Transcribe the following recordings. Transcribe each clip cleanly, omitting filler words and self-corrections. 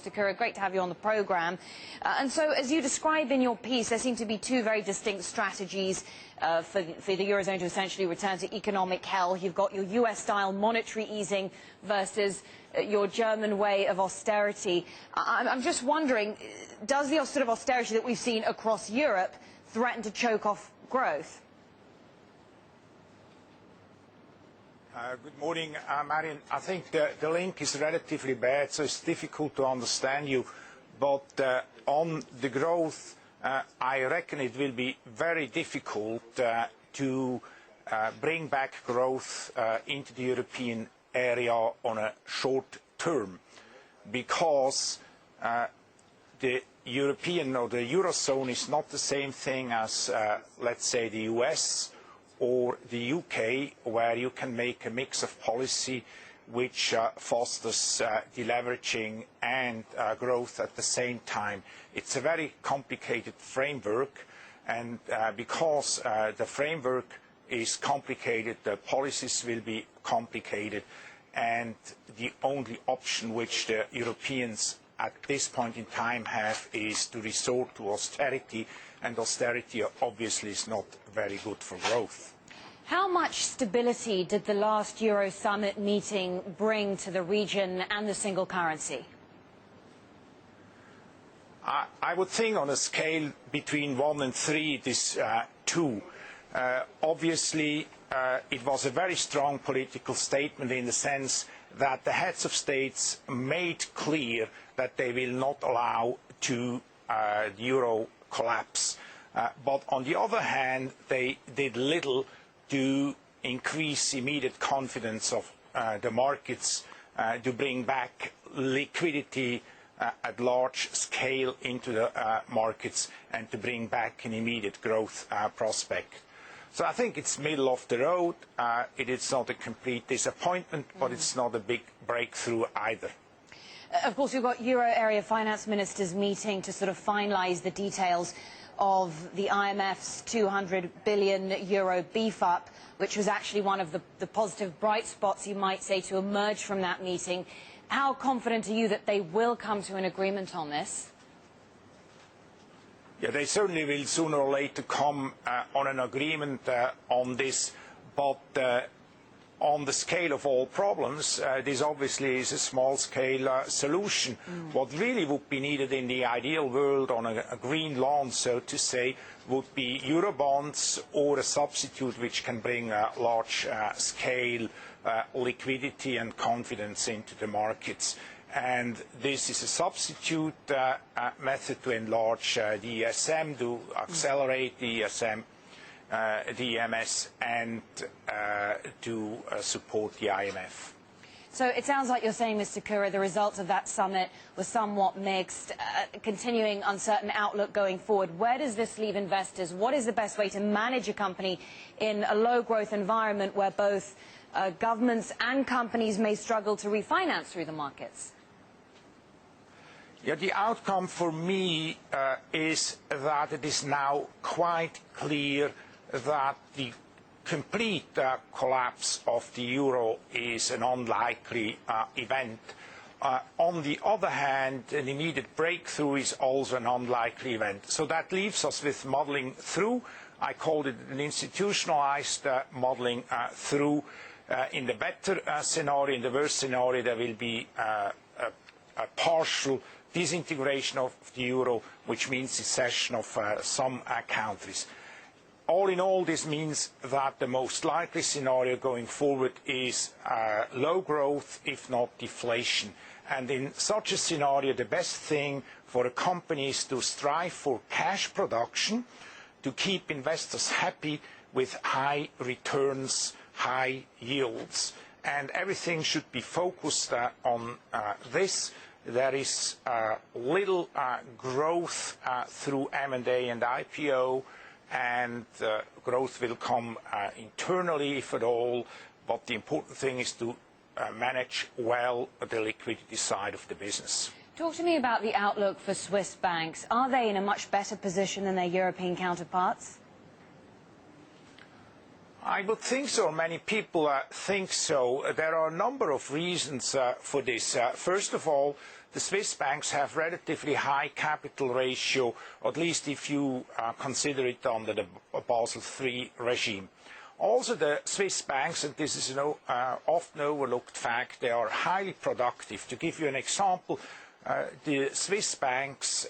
Mr. Kurer. Great to have you on the programme. And so, as you describe in your piece, there seem to be two very distinct strategies for the Eurozone to essentially return to economic health. You've got your US-style monetary easing versus your German way of austerity. I'm just wondering, does the sort of austerity that we've seen across Europe threaten to choke off growth? Good morning, Maryam. I think the link is relatively bad, so it's difficult to understand you. But on the growth, I reckon it will be very difficult to bring back growth into the European area on a short term, because the European or the Eurozone is not the same thing as, let's say, the US or the UK, where you can make a mix of policy which fosters deleveraging and growth at the same time. It's a very complicated framework, and because the framework is complicated, the policies will be complicated, and the only option which the Europeans at this point in time have is to resort to austerity, and austerity obviously is not very good for growth. How much stability did the last Euro summit meeting bring to the region and the single currency? I would think on a scale between 1 and 3 it is 2. Obviously, it was a very strong political statement in the sense that the heads of states made clear that they will not allow the euro collapse. But on the other hand, they did little to increase immediate confidence of the markets, to bring back liquidity at large scale into the markets, and to bring back an immediate growth prospect. So I think it's middle of the road. It is not a complete disappointment, but it's not a big breakthrough either. Of course, we've got Euro area finance ministers meeting to sort of finalise the details of the IMF's 200 billion euro beef up, which was actually one of the positive bright spots, you might say, to emerge from that meeting. How confident are you that they will come to an agreement on this? Yeah, they certainly will sooner or later come on an agreement on this, but on the scale of all problems, this obviously is a small-scale solution. What really would be needed in the ideal world on a green lawn, so to say, would be Eurobonds or a substitute which can bring large-scale liquidity and confidence into the markets. And this is a substitute method to enlarge the ESM, to accelerate the ESM. The EMS, and to support the IMF. So it sounds like you're saying, Mr. Kurer, the results of that summit were somewhat mixed, continuing uncertain outlook going forward. Where does this leave investors? What is the best way to manage a company in a low-growth environment where both governments and companies may struggle to refinance through the markets? Yeah, the outcome for me is that it is now quite clear that the complete collapse of the euro is an unlikely event. On the other hand, an immediate breakthrough is also an unlikely event. So that leaves us with modelling through. I called it an institutionalized modelling through. In the better scenario, in the worst scenario, there will be a partial disintegration of the euro, which means secession of some countries. All in all, this means that the most likely scenario going forward is low growth, if not deflation. And in such a scenario, the best thing for a company is to strive for cash production, to keep investors happy with high returns, high yields. And everything should be focused on this. There is little growth through M&A and IPO, and growth will come internally, if at all, but the important thing is to manage well the liquidity side of the business. Talk to me about the outlook for Swiss banks. Are they in a much better position than their European counterparts? I would think so. Many people think so. There are a number of reasons for this. First of all, the Swiss banks have relatively high capital ratio, at least if you consider it under the Basel III regime. Also, the Swiss banks, and this is an often overlooked fact, they are highly productive. To give you an example, the Swiss banks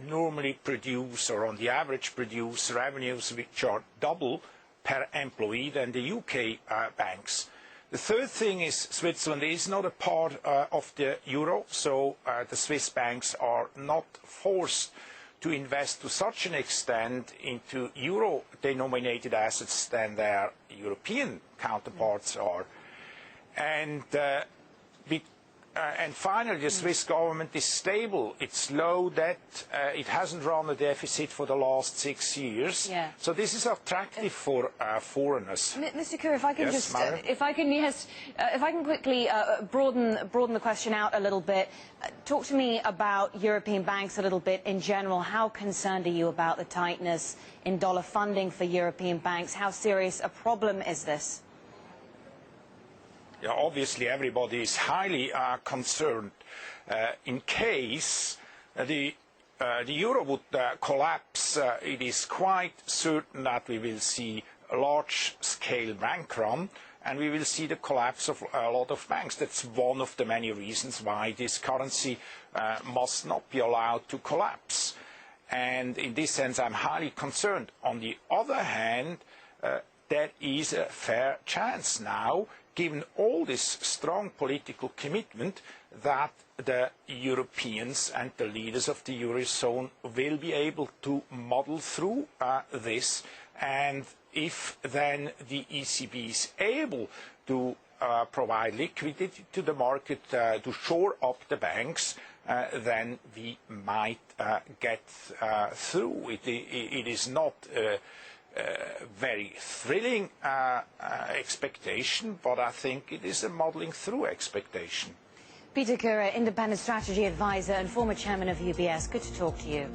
normally produce, or on the average produce, revenues which are double per employee than the UK banks. The third thing is Switzerland is not a part of the euro, so the Swiss banks are not forced to invest to such an extent into euro-denominated assets than their European counterparts are. And finally, the Swiss government is stable. It's low debt. It hasn't run a deficit for the last 6 years. Yeah. So this is attractive for foreigners. Mr. Kurer, if I can if I can quickly broaden the question out a little bit. Talk to me about European banks a little bit in general. How concerned are you about the tightness in dollar funding for European banks? How serious a problem is this? Yeah, obviously, everybody is highly concerned. In case the euro would collapse, it is quite certain that we will see a large-scale bank run, and we will see the collapse of a lot of banks. That's one of the many reasons why this currency must not be allowed to collapse. And in this sense, I'm highly concerned. On the other hand, there is a fair chance now, given all this strong political commitment, that the Europeans and the leaders of the Eurozone will be able to muddle through this. And if then the ECB is able to provide liquidity to the market to shore up the banks, then we might get through. It is not very thrilling expectation, but I think it is a modelling through expectation. Peter Kurer, independent strategy advisor and former chairman of UBS. Good to talk to you.